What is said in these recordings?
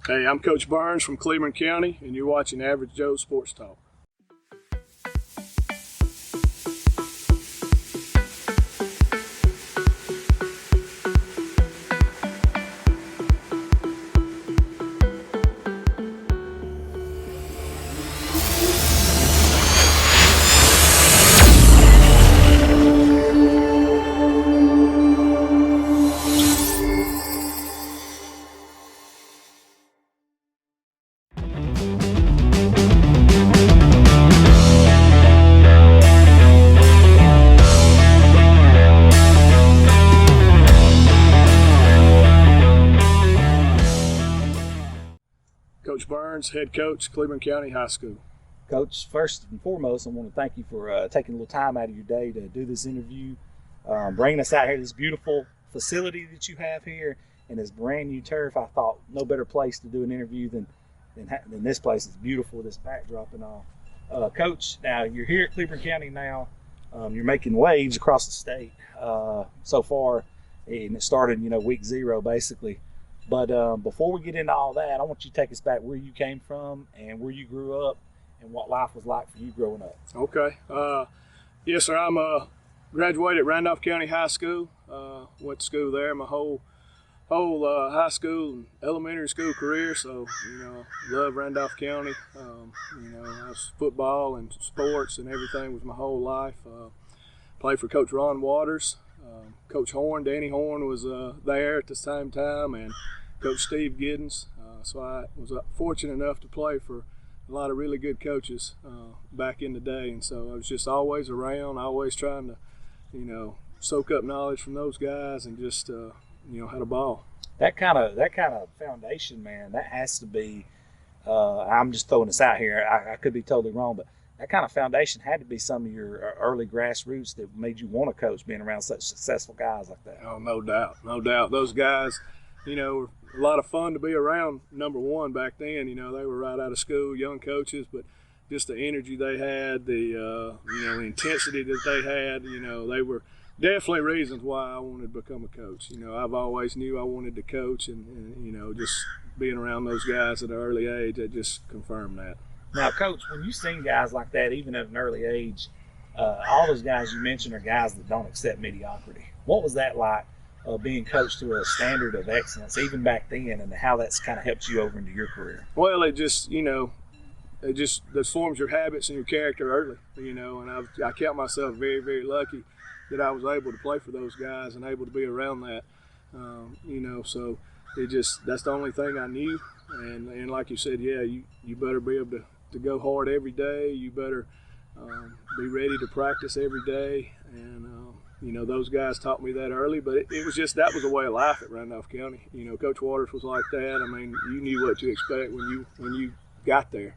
Hey, I'm Coach Burns from Cleburne County, and you're watching Average Joe Sports Talk. Coach Burns, head coach, Cleburne County High School. Coach, first and foremost, I want to thank you for taking a little time out of your day to do this interview, bringing us out here to this beautiful facility that you have here and this brand new turf. I thought no better place to do an interview than this place. It's beautiful, this backdrop and all. Coach, now you're here at Cleburne County now. You're making waves across the state so far, and it started, week 0 basically. But before we get into all that, I want you to take us back where you came from and where you grew up and what life was like for you growing up. Okay. Yes, sir. I'm graduated at Randolph County High School. Went to school there my whole high school and elementary school career. So, love Randolph County. I was football and sports and everything was my whole life. Played for Coach Ron Waters. Coach Horn, Danny Horn was there at the same time, and Coach Steve Giddens. So I was fortunate enough to play for a lot of really good coaches back in the day, and so I was just always around, always trying to, soak up knowledge from those guys and just, had a ball. That kind of foundation, man, that has to be. I'm just throwing this out here. I could be totally wrong, but that kind of foundation had to be some of your early grassroots that made you want to coach, being around such successful guys like that. Oh, no doubt. Those guys, were a lot of fun to be around. Number one, back then, they were right out of school, young coaches, but just the energy they had, the intensity that they had, they were definitely reasons why I wanted to become a coach. I've always knew I wanted to coach, and just being around those guys at an early age, that just confirmed that. Now, Coach, when you seen guys like that, even at an early age, all those guys you mentioned are guys that don't accept mediocrity. What was that like, being coached to a standard of excellence, even back then, and how that's kind of helped you over into your career? Well, it just forms your habits and your character early, and I count myself very, very lucky that I was able to play for those guys and able to be around that, so that's the only thing I knew. And like you said, yeah, you better be able to go hard every day. You better be ready to practice every day. And, those guys taught me that early, but it was just, that was a way of life at Randolph County. Coach Waters was like that. I mean, you knew what to expect when you got there,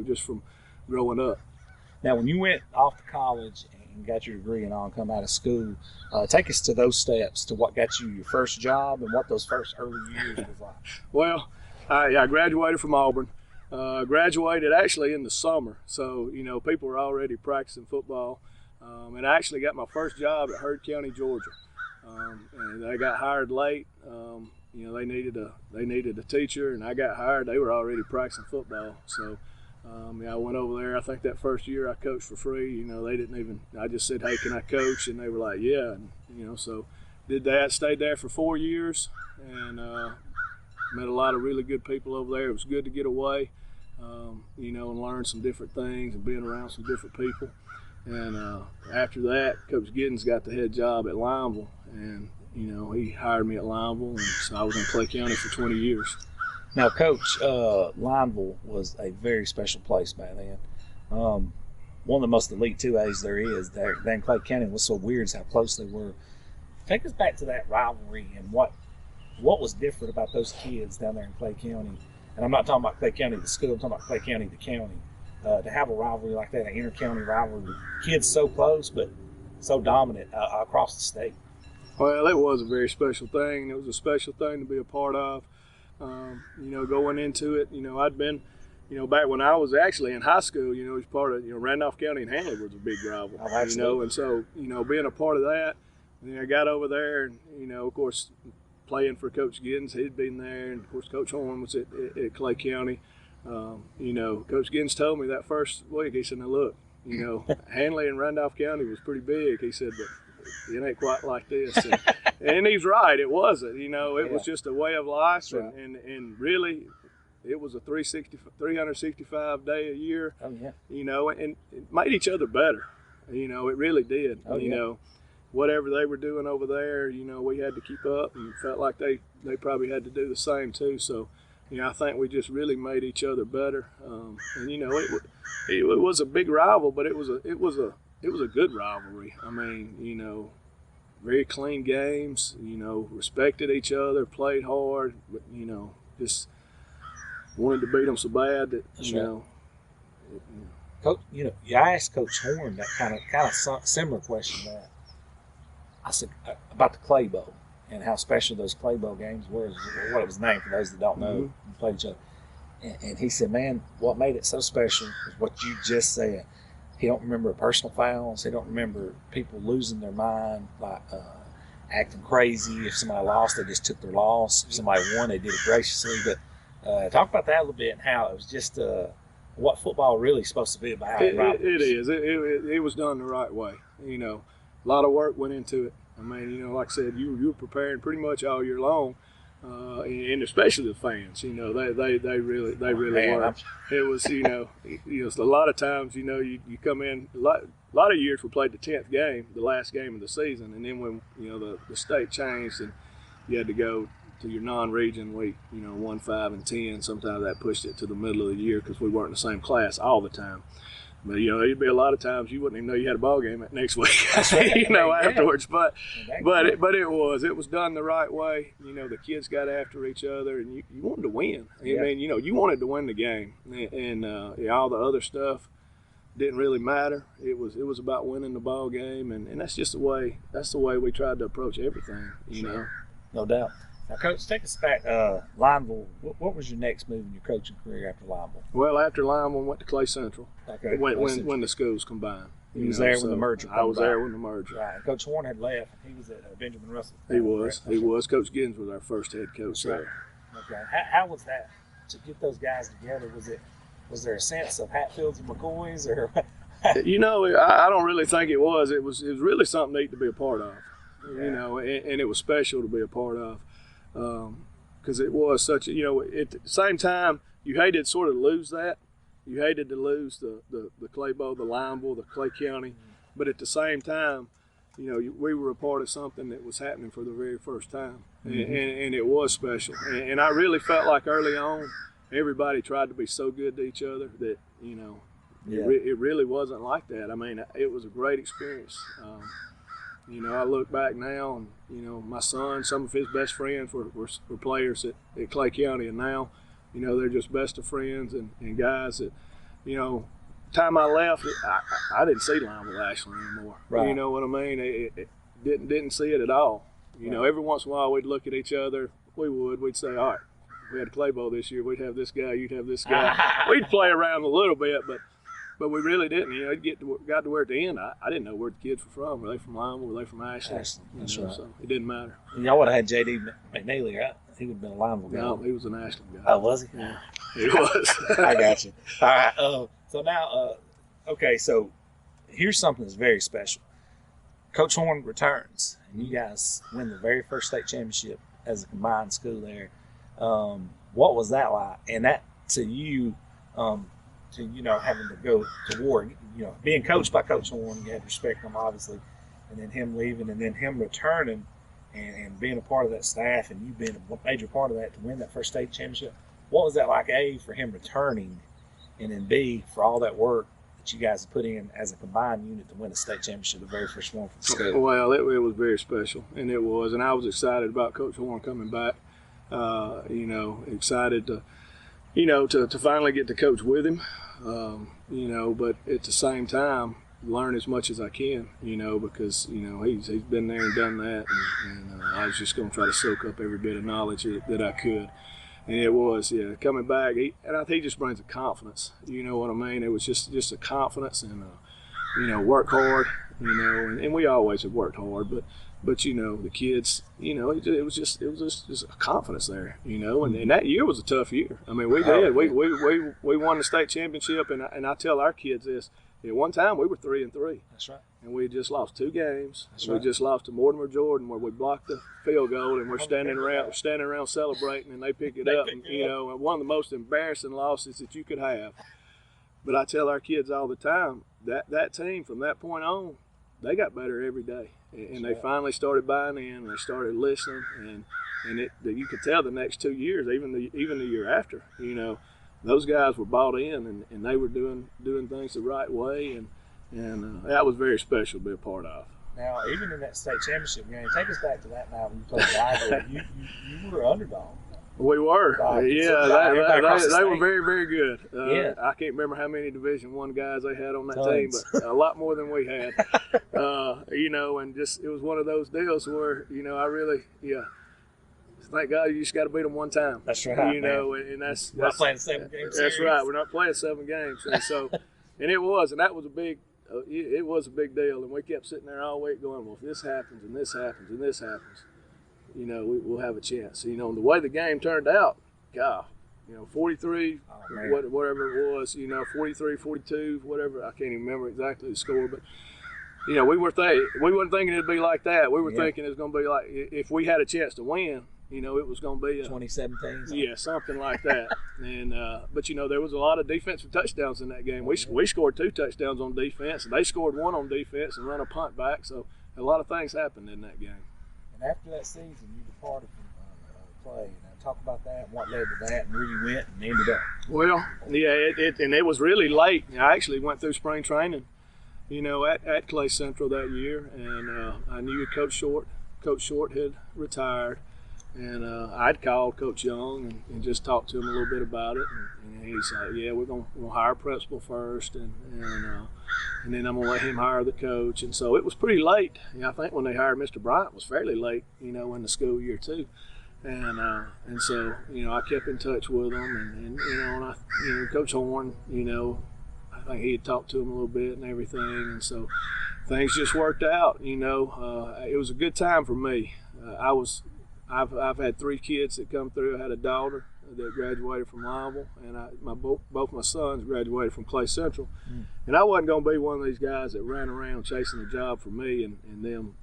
just from growing up. Now, when you went off to college and got your degree and all and come out of school, take us to those steps, to what got you your first job and what those first early years was like. Well, I graduated from Auburn. Graduated actually in the summer, so people were already practicing football, and I actually got my first job at Heard County, Georgia, and I got hired late. They needed a teacher, and I got hired. They were already practicing football, so I went over there. I think that first year I coached for free. They didn't even. I just said, "Hey, can I coach?" And they were like, "Yeah." And, so did that. Stayed there for 4 years, and met a lot of really good people over there. It was good to get away, and learn some different things and being around some different people. And after that, Coach Giddens got the head job at Lineville, and he hired me at Lineville, and so I was in Clay County for 20 years. Now, Coach, Lineville was a very special place back then. One of the most elite 2As there is there in Clay County. What's so weird is how close they were. Take us back to that rivalry and what was different about those kids down there in Clay County. And I'm not talking about Clay County the school, I'm talking about Clay County the county. To have a rivalry like that, an inter-county rivalry, kids so close but so dominant across the state. Well, it was a very special thing. It was a special thing to be a part of. Going into it, I'd been, back when I was actually in high school, it was part of, Randolph County and Handley was a big rival, and so, being a part of that, I got over there and, of course, playing for Coach Giddens. He'd been there, and of course Coach Horn was at Clay County. You know, Coach Giddens told me that first week, he said, "Now look, you know, Hanley and Randolph County was pretty big." He said, "But it ain't quite like this." And he's right. It wasn't. You know, it was just a way of life, right. and really, it was a 365 day a year. Oh yeah. You know, and it made each other better. You know, it really did. Oh, you know, whatever they were doing over there, you know, we had to keep up, and felt like they probably had to do the same too. So, you know, I think we just really made each other better. And you know, it was a big rival, but it was a good rivalry. I mean, you know, very clean games. You know, respected each other, played hard, but you know, just wanted to beat them so bad that you know. Coach, you know, I asked Coach Horn that kind of similar question. That I said about the Clay Bowl and how special those Clay Bowl games were. What it was named for those that don't know. We played each other, and he said, "Man, what made it so special is what you just said. He don't remember personal fouls. He don't remember people losing their mind, like acting crazy. If somebody lost, they just took their loss. If somebody won, they did it graciously. But talk about that a little bit and how it was just what football really is supposed to be about. It is. It was done the right way. You know, a lot of work went into it. I mean, you know, like I said, you were preparing pretty much all year long. And especially the fans, you know, they really were. It was, you know, a lot of times, you know, you come in, a lot of years we played the 10th game, the last game of the season, and then when, you know, the state changed and you had to go to your non-region week, you know, 1, 5, and 10, sometimes that pushed it to the middle of the year because we weren't in the same class all the time. But, you know, there'd be a lot of times you wouldn't even know you had a ball game next week, you know, afterwards. But it was done the right way. You know, the kids got after each other, and you wanted to win. I mean, you know, you wanted to win the game, and all the other stuff didn't really matter. It was about winning the ball game, and that's just the way we tried to approach everything. You know, no doubt. Now, Coach, take us back. Lineville, what was your next move in your coaching career after Lineville? Well, after Lineville, went to Clay Central. Okay. When the schools combined. You was there when the merger. I was there when the merger. Right. And Coach Horn had left. He was at Benjamin Russell. He was. Coach Giddens was our first head coach there. Okay. How was that to get those guys together? Was there a sense of Hatfields and McCoys, or? You know, I don't really think it was. It was really something neat to be a part of. Yeah. You know, and it was special to be a part of. Because it was such a, you know, at the same time, you hated to sort of lose that. You hated to lose the Clay Bowl, the Lineville, the Clay County. But at the same time, you know, we were a part of something that was happening for the very first time. And it was special. And I really felt like early on, everybody tried to be so good to each other that, you know, it really wasn't like that. I mean, it was a great experience. You know, I look back now, and you know, my son, some of his best friends were players at Clay County, and now, you know, they're just best of friends and guys that, you know, time I left, I didn't see Lineville actually anymore. Right. You know what I mean? It didn't see it at all. You know, every once in a while we'd look at each other. We'd say, all right, if we had a Clay Bowl this year, we'd have this guy, you'd have this guy. We'd play around a little bit, but we really didn't. You know, got to where at the end, I didn't know where the kids were from. Were they from Lineville? Were they from Ashland? That's right. So it didn't matter. Y'all would have had J.D. McNeely, right? He would have been a Lineville guy. No, he was an Ashland guy. Oh, was he? Yeah, he was. I got you. All right. So now, okay, so here's something that's very special. Coach Horn returns, and you guys win the very first state championship as a combined school there. What was that like? And that to you, to, you know, having to go to war, you know, being coached by Coach Horn, you had to respect him, obviously, and then him leaving, and then him returning and being a part of that staff, and you being a major part of that to win that first state championship. What was that like, A, for him returning, and then B, for all that work that you guys put in as a combined unit to win a state championship, the very first one for the school? Well, it was very special, and it was, and I was excited about Coach Horn coming back. You know, excited to, you know, to finally get to coach with him. You know, but at the same time, learn as much as I can, you know, because, you know, he's been there and done that, and I was just going to try to soak up every bit of knowledge that I could. And it was, coming back, and I think he just brings a confidence, you know what I mean? It was just a confidence and, you know, work hard, you know, and we always have worked hard, but But the kids, it was just a confidence there, and that year was a tough year. I mean, we did. We won the state championship, and I tell our kids this. At one time, we were 3-3. That's right. And we just lost 2 games. That's we right. just lost to Mortimer Jordan, where we blocked the field goal, and we're standing around celebrating, and they pick it up. And, one of the most embarrassing losses that you could have. But I tell our kids all the time that team from that point on, they got better every day, and they finally started buying in, and they started listening, and you could tell the next 2 years, even the year after, those guys were bought in, and they were doing things the right way, and that was very special to be a part of. Now, even in that state championship game, take us back to that night when you played rivalry. You were underdog. We were, they were very, very good. I can't remember how many Division I guys they had on that team, but a lot more than we had. And just it was one of those deals where I really, thank God you just got to beat them one time. That's right. And that's we're not playing 7 games. That's right. We're not playing 7 games, and so, and that was a big. It was a big deal, and we kept sitting there all week going, well, if this happens and this happens and this happens, we'll have a chance. And the way the game turned out, God, 43, whatever it was, 43, 42, whatever. I can't even remember exactly the score, but we weren't thinking it'd be like that. We were thinking it was going to be like if we had a chance to win. It was going to be 2017. Yeah, something like that. And but there was a lot of defensive touchdowns in that game. We scored 2 touchdowns on defense, and they scored 1 on defense and run a punt back. So a lot of things happened in that game. And after that season, you departed from play. Now talk about that and what led to that, and where you went and ended up. Well, yeah, it was really late. I actually went through spring training, at Clay Central that year, and I knew Coach Short. Coach Short had retired. And I'd called Coach Young and just talked to him a little bit about it. And he said, yeah, we're going to hire a principal first, and then I'm going to let him hire the coach. And so it was pretty late. I think when they hired Mr. Bryant, it was fairly late, in the school year too. And so, I kept in touch with him. And Coach Horn, I think he had talked to him a little bit and everything. And so things just worked out, It was a good time for me. I've had 3 kids that come through. I had a daughter that graduated from Lineville, and both my sons graduated from Clay Central. And I wasn't going to be one of these guys that ran around chasing a job for me and them,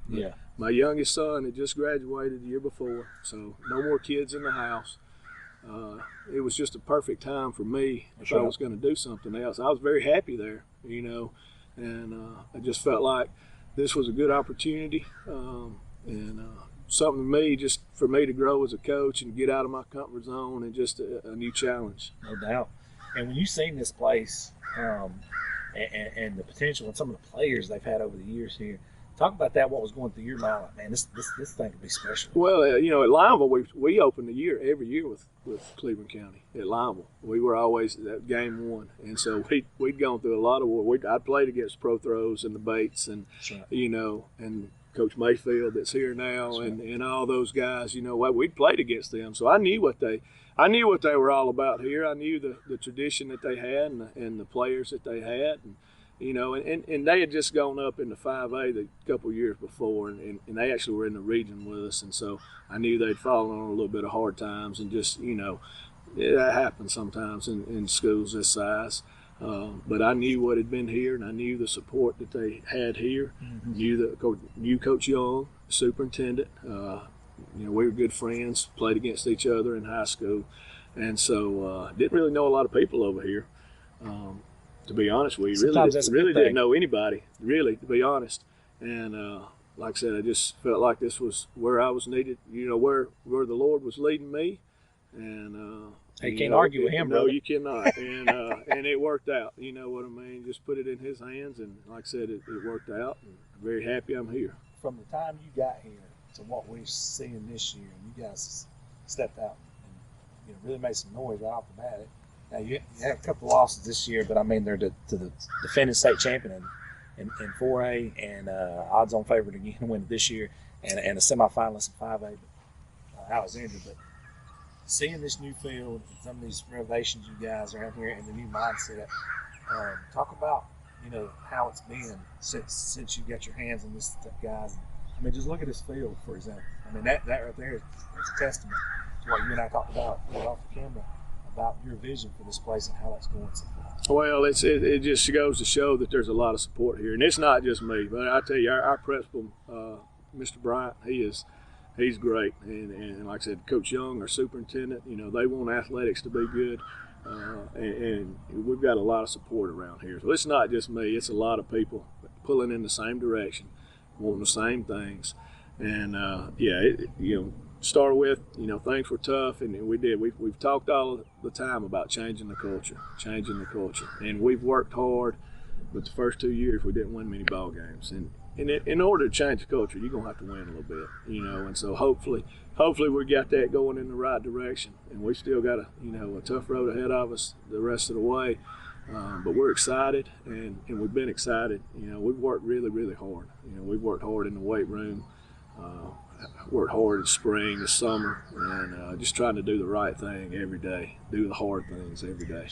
Yeah. My youngest son had just graduated the year before, so no more kids in the house. It was just a perfect time for me if I was going to do something else. I was very happy there, and I just felt like this was a good opportunity, and something just for me to grow as a coach and get out of my comfort zone and just a new challenge. No doubt. And when you've seen this place and the potential and some of the players they've had over the years here, talk about that. What was going through your mind? Like, man, this thing could be special. Well, at Lineville, we opened the year every year with Cleburne County at Lineville. We were always at game 1, and so we'd gone through a lot of war. I'd played against Pro Throws and the Bates, and and Coach Mayfield that's here now, and all those guys. We'd played against them, so I knew what they were all about here. I knew the tradition that they had and the players that they had, and they had just gone up into 5A the couple years before, and they actually were in the region with us, and so I knew they'd fallen on a little bit of hard times, and just that happens sometimes in schools this size. But I knew what had been here, and I knew the support that they had here. Knew Coach Young, superintendent. We were good friends, played against each other in high school, and so didn't really know a lot of people over here. To be honest with you, really didn't know anybody, really, to be honest. And like I said, I just felt like this was where I was needed. Where the Lord was leading me, and. You can't argue with him, no, brother. You cannot, and it worked out. You know what I mean? Just put it in his hands, and like I said, it worked out. And I'm very happy I'm here. From the time you got here to what we're seeing this year, you guys stepped out and really made some noise right off the bat. Now you had a couple losses this year, but I mean they're to the defending state champion in 4A and odds-on favorite again to win it this year, and a semifinalist in 5A. But I was injured, but. Seeing this new field, some of these renovations you guys are out here, and the new mindset, talk about how it's been since you got your hands on this stuff, guys. I mean, just look at this field, for example. I mean, that right there is a testament to what you and I talked about off the camera about your vision for this place and how that's going so far. Well, it just goes to show that there's a lot of support here, and it's not just me. But I tell you, our principal, Mr. Bryant, he's great, and like I said, Coach Young, our superintendent, they want athletics to be good, and we've got a lot of support around here. So it's not just me; it's a lot of people pulling in the same direction, wanting the same things, and start with, things were tough, and we did. We've talked all the time about changing the culture, and we've worked hard. But the first 2 years, we didn't win many ball games, and in order to change the culture, you're gonna have to win a little bit, And so hopefully we got that going in the right direction, and we still got a tough road ahead of us the rest of the way. But we're excited, and we've been excited. We've worked really, really hard. We've worked hard in the weight room. Worked hard in spring, this summer, and just trying to do the right thing every day, do the hard things every day.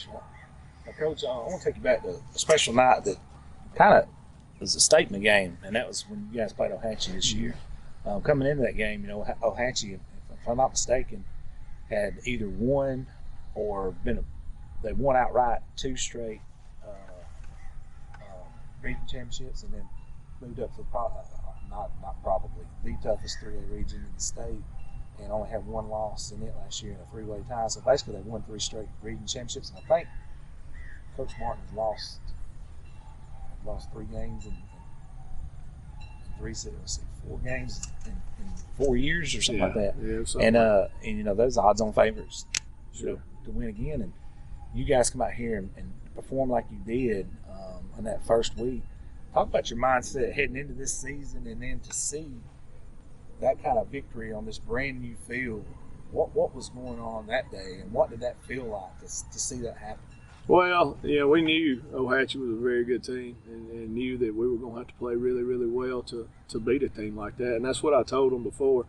Now, Coach, I want to take you back to a special night that kind of was a statement game, and that was when you guys played Ohatchee this year. Coming into that game, Ohatchee, if I'm not mistaken, had either won or they won outright 2 straight region championships, and then moved up to not probably the toughest 3A region in the state, and only had 1 loss in it last year in a 3-way tie. So basically, they won 3 straight region championships. And I think Coach Martin has lost 3 games in 4 games in 4 years or something like that. Yeah, and those odds-on favorites to win again. And you guys come out here and perform like you did in that first week. Talk about your mindset heading into this season, and then to see that kind of victory on this brand new field. What was going on that day, and what did that feel like to see that happen? Well, we knew Ohatchee was a very good team, and knew that we were going to have to play really, really well to beat a team like that. And that's what I told them before.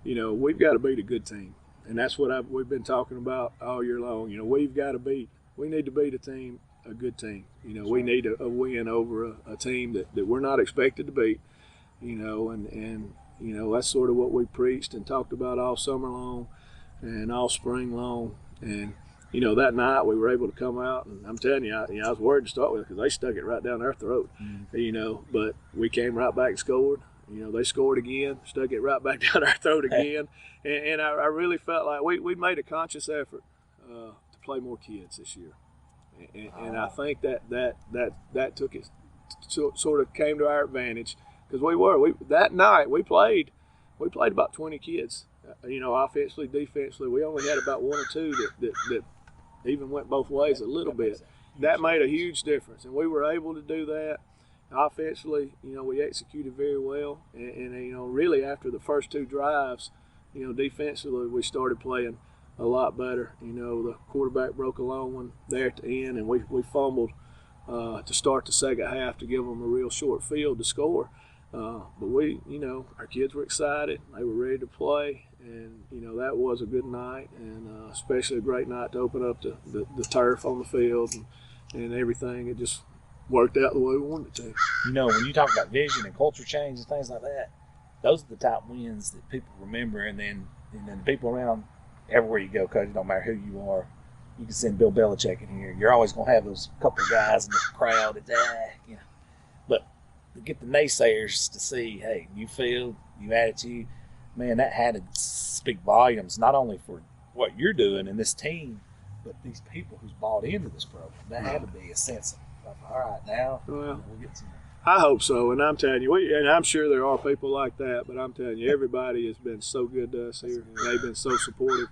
We've got to beat a good team, and that's what we've been talking about all year long. We need to beat a good team. We need a win over a team that we're not expected to beat. And that's sort of what we preached and talked about all summer long and all spring long. And that night we were able to come out, and I'm telling you, I was worried to start with because they stuck it right down their throat. But we came right back and scored. They scored again, stuck it right back down our throat again. And I really felt like we made a conscious effort to play more kids this year. And I think that took it, sort of came to our advantage, because that night we played about 20 kids. Offensively, defensively, we only had about 1 or 2 that even went both ways a little bit. That made a huge difference, and we were able to do that. Offensively, we executed very well, and really after the first 2 drives, defensively we started playing a lot better. The quarterback broke a long one there at the end, and we fumbled to start the second half to give them a real short field to score. But our kids were excited. They were ready to play, and that was a good night, and especially a great night to open up the turf on the field and everything. It just worked out the way we wanted it to. When you talk about vision and culture change and things like that, those are the type wins that people remember, and then the people around. Everywhere you go, Coach, it don't matter who you are. You can send Bill Belichick in here. You're always going to have those couple of guys in the crowd But to get the naysayers to see, hey, new field, new attitude, man, that had to speak volumes, not only for what you're doing in this team, but these people who's bought into this program. That had to be a sense of all right, now we'll get some. I hope so, and I'm telling you, and I'm sure there are people like that, but I'm telling you, everybody has been so good to us here. They've been so supportive.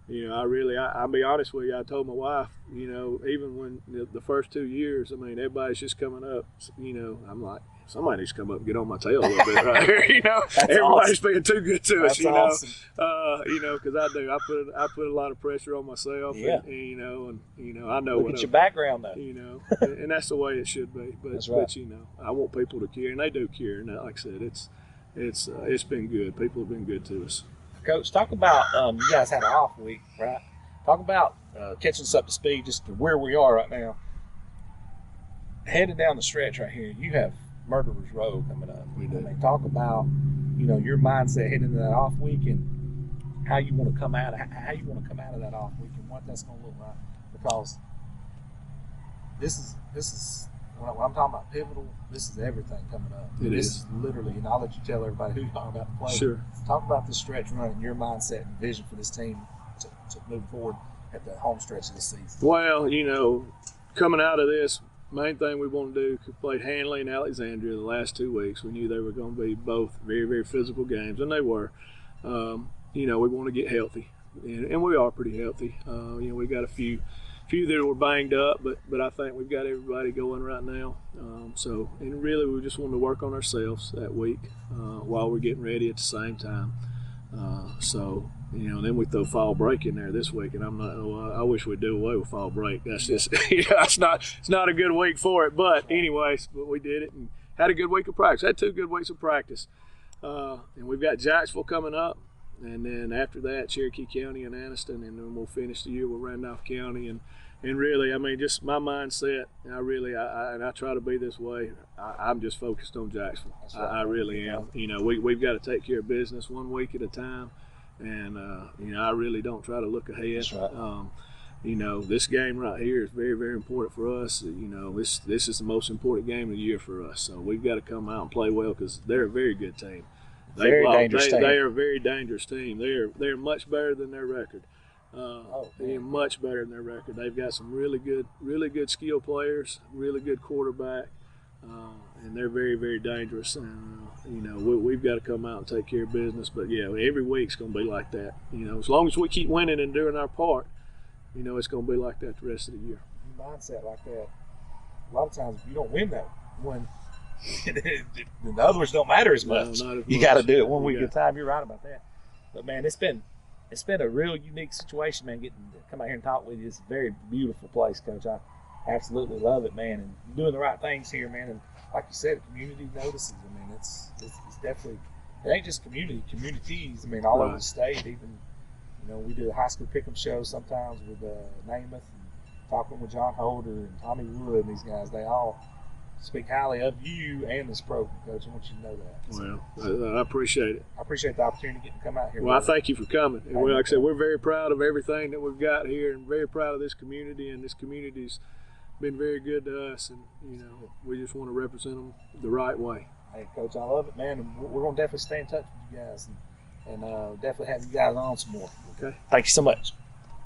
I'll be honest with you, I told my wife, even when the first 2 years, everybody's just coming up, I'm like, somebody needs to come up and get on my tail a little bit right here, Everybody's awesome. being too good to us, Awesome. Because I put a lot of pressure on myself, yeah. and I know Look at your background, though. And that's the way it should be. But, that's right. But I want people to care, and they do care. And like I said, it's been good. People have been good to us. Coach, talk about you guys had an off week, right? Talk about catching us up to speed, just to where we are right now. Headed down the stretch right here, you have Murderer's Row coming up. We do. Talk about your mindset heading into that off week and how you want to come out of that off week and what that's going to look like. Because this is when I'm talking about pivotal, this is everything coming up. This is literally, and I'll let you tell everybody who you're talking about to play. Sure. Talk about the stretch run and your mindset and vision for this team to move forward at the home stretch of the season. Well, coming out of this, main thing we want to do, we played Hanley and Alexandria the last 2 weeks. We knew they were going to be both very, very physical games, and they were. We want to get healthy, and we are pretty healthy. We got a few that were banged up, but I think we've got everybody going right now. And really we just wanted to work on ourselves that week while we're getting ready at the same time. Then we throw fall break in there this week, and I wish we'd do away with fall break. That's just it's not a good week for it. But anyways, we did it and had a good week of practice. Had 2 good weeks of practice, and we've got Jacksonville coming up, and then after that Cherokee County and Anniston, and then we'll finish the year with Randolph County. And really, just my mindset, I try to be this way. I'm just focused on Jacksonville. Right. I really am. We've got to take care of business 1 week at a time. And, I really don't try to look ahead. That's right. This game right here is very, very important for us. This is the most important game of the year for us. So we've got to come out and play well because they're a very good team. They are a very dangerous team. They're much better than their record. They're much better than their record. They've got some really good skill players, really good quarterback, and they're very, very dangerous. And we've got to come out and take care of business. But yeah, every week's going to be like that. As long as we keep winning and doing our part, it's going to be like that the rest of the year. Mindset like that. A lot of times, if you don't win that one, the other ones don't matter as much. No, you got to do it 1 week at a time. You're right about that. But man, it's been a real unique situation, man, getting to come out here and talk with you. It's a very beautiful place, Coach. I absolutely love it, man. And you're doing the right things here, man. And like you said, the community notices. It's definitely, it ain't just communities. All over the state. Even, we do a high school pick'em show sometimes with Namath and talking with John Holder and Tommy Wood and these guys. They all speak highly of you and this program, Coach. I want you to know that. Well, I appreciate it. I appreciate the opportunity to get to come out here. Well, I thank you for coming. And like I said, we're very proud of everything that we've got here and very proud of this community. And this community's been very good to us. And, we just want to represent them the right way. Hey, Coach, I love it, man. And we're going to definitely stay in touch with you guys and definitely have you guys on some more. Okay. Thank you so much.